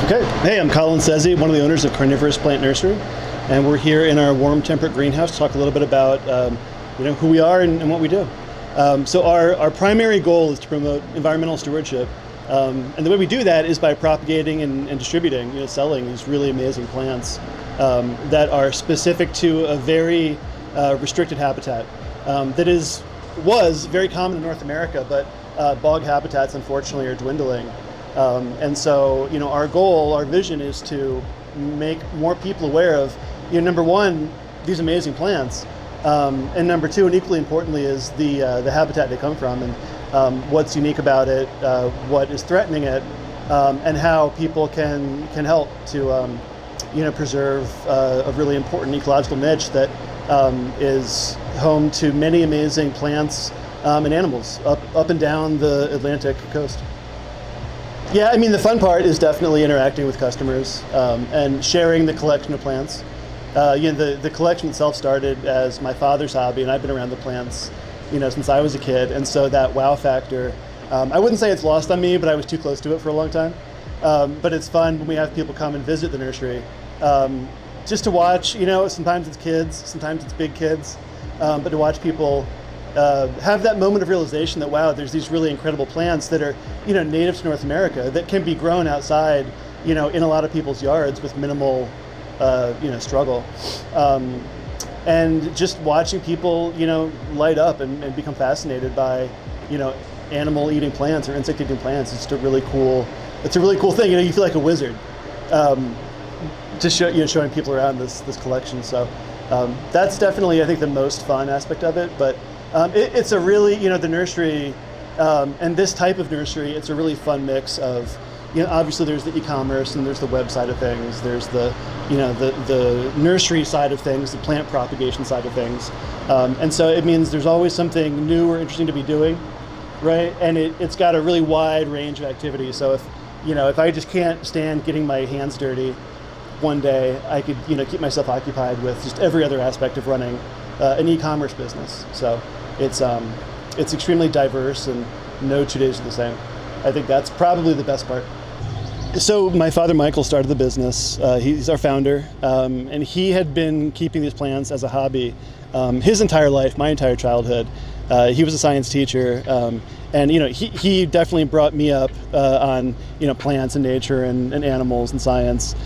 Okay, hey, I'm Colin Szesze, one of the owners of Carnivorous Plant Nursery, and we're here in our warm temperate greenhouse to talk a little bit about who we are and what we do. So our primary goal is to promote environmental stewardship, and the way we do that is by propagating and distributing, selling these really amazing plants that are specific to a very restricted habitat that was very common in North America, but bog habitats unfortunately are dwindling. And so, our goal, our vision is to make more people aware of, number one, these amazing plants, and number two, and equally importantly, is the habitat they come from and what's unique about it, what is threatening it, and how people can help to, preserve a really important ecological niche that is home to many amazing plants and animals up and down the Atlantic coast. Yeah, I mean, the fun part is definitely interacting with customers and sharing the collection of plants. The collection itself started as my father's hobby, and I've been around the plants, since I was a kid. And so that wow factor, I wouldn't say it's lost on me, but I was too close to it for a long time. But it's fun when we have people come and visit the nursery, just to watch. Sometimes it's kids, sometimes it's big kids, but to watch people have that moment of realization that, wow, there's these really incredible plants that are, native to North America that can be grown outside, in a lot of people's yards with minimal, struggle. And just watching people, light up and become fascinated by, animal eating plants or insect eating plants. It's a really cool thing. You feel like a wizard, just showing people around this collection. So that's definitely, I think, the most fun aspect of it. But it's a really, the nursery, and this type of nursery, it's a really fun mix of, obviously there's the e-commerce and there's the web side of things, there's the nursery side of things, the plant propagation side of things. And so it means there's always something new or interesting to be doing, right? And it's got a really wide range of activities. So if I just can't stand getting my hands dirty one day, I could, keep myself occupied with just every other aspect of running an e-commerce business. So it's extremely diverse and no 2 days are the same. I think that's probably the best part. So my father, Michael, started the business. He's our founder, and he had been keeping these plants as a hobby his entire life, my entire childhood. He was a science teacher, and he definitely brought me up on plants and nature and animals and science.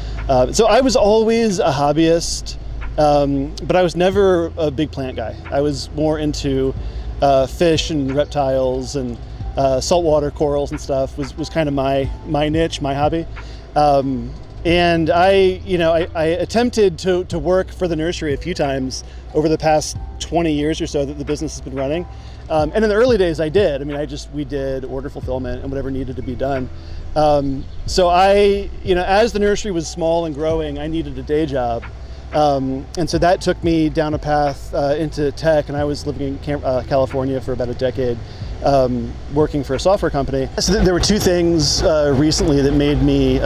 So I was always a hobbyist. But I was never a big plant guy. I was more into fish and reptiles and saltwater corals and stuff was kind of my niche, my hobby. And I attempted to work for the nursery a few times over the past 20 years or so that the business has been running. And in the early days I did. I mean, we did order fulfillment and whatever needed to be done. So as the nursery was small and growing, I needed a day job. And so that took me down a path into tech, and I was living in California for about a decade, working for a software company. So there were two things recently that made me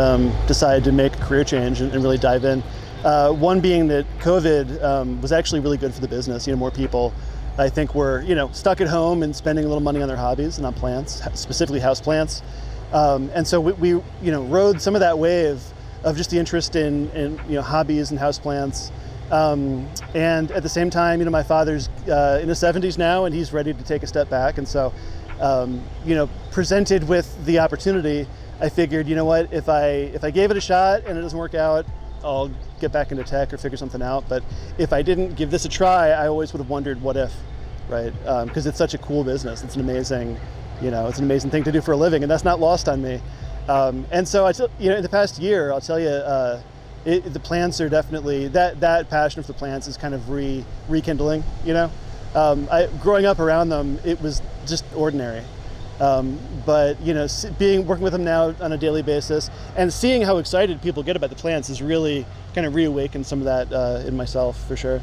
decide to make a career change and really dive in. One being that COVID was actually really good for the business. More people, I think, were stuck at home and spending a little money on their hobbies and on plants, specifically house plants. And so we rode some of that wave of just the interest in hobbies and houseplants. And at the same time, my father's in his 70s now, and he's ready to take a step back. And so, presented with the opportunity, I figured, if I gave it a shot and it doesn't work out, I'll get back into tech or figure something out. But if I didn't give this a try, I always would have wondered what if, right? Because it's such a cool business. It's an amazing, it's an amazing thing to do for a living, and that's not lost on me. And so in the past year, I'll tell you, the plants are definitely, that passion for the plants is kind of rekindling, growing up around them, it was just ordinary. But working with them now on a daily basis and seeing how excited people get about the plants has really kind of reawakened some of that in myself, for sure.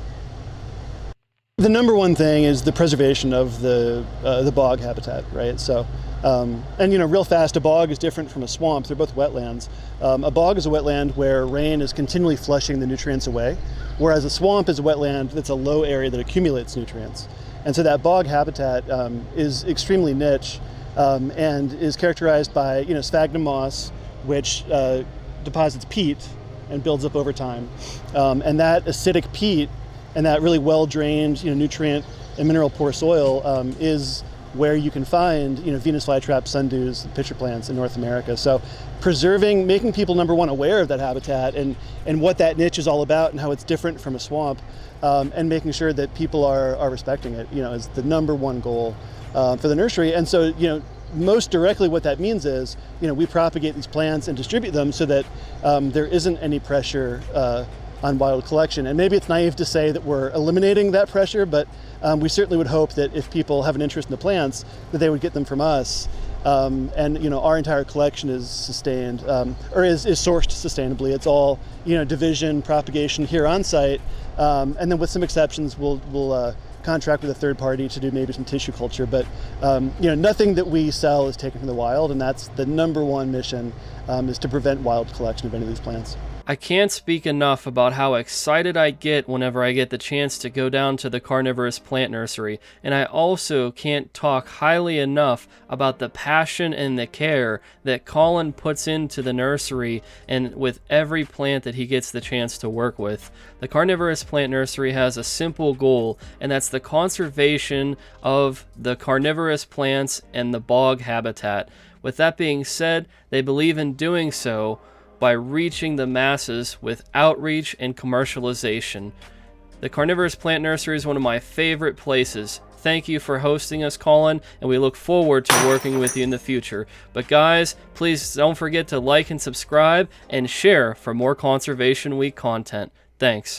The number one thing is the preservation of the bog habitat, right? So, real fast, a bog is different from a swamp. They're both wetlands. A bog is a wetland where rain is continually flushing the nutrients away, whereas a swamp is a wetland that's a low area that accumulates nutrients. And so that bog habitat is extremely niche and is characterized by sphagnum moss, which deposits peat and builds up over time. And that acidic peat and that really well-drained, nutrient and mineral poor soil is where you can find, Venus flytrap, sundews, pitcher plants in North America. So preserving, making people, number one, aware of that habitat and what that niche is all about and how it's different from a swamp, and making sure that people are respecting it, is the number one goal for the nursery. And so, most directly what that means is, we propagate these plants and distribute them so that there isn't any pressure on wild collection. And maybe it's naive to say that we're eliminating that pressure, but we certainly would hope that if people have an interest in the plants, that they would get them from us. And our entire collection is sustained, or is sourced sustainably. It's all division, propagation here on site, and then with some exceptions, we'll contract with a third party to do maybe some tissue culture. But nothing that we sell is taken from the wild, and that's the number one mission, is to prevent wild collection of any of these plants. I can't speak enough about how excited I get whenever I get the chance to go down to the Carnivorous Plant Nursery, and I also can't talk highly enough about the passion and the care that Colin puts into the nursery and with every plant that he gets the chance to work with. The Carnivorous Plant Nursery has a simple goal, and that's the conservation of the carnivorous plants and the bog habitat. With that being said, they believe in doing so by reaching the masses with outreach and commercialization. The Carnivorous Plant Nursery is one of my favorite places. Thank you for hosting us, Colin, and we look forward to working with you in the future. But guys, please don't forget to like and subscribe and share for more Conservation Week content. Thanks.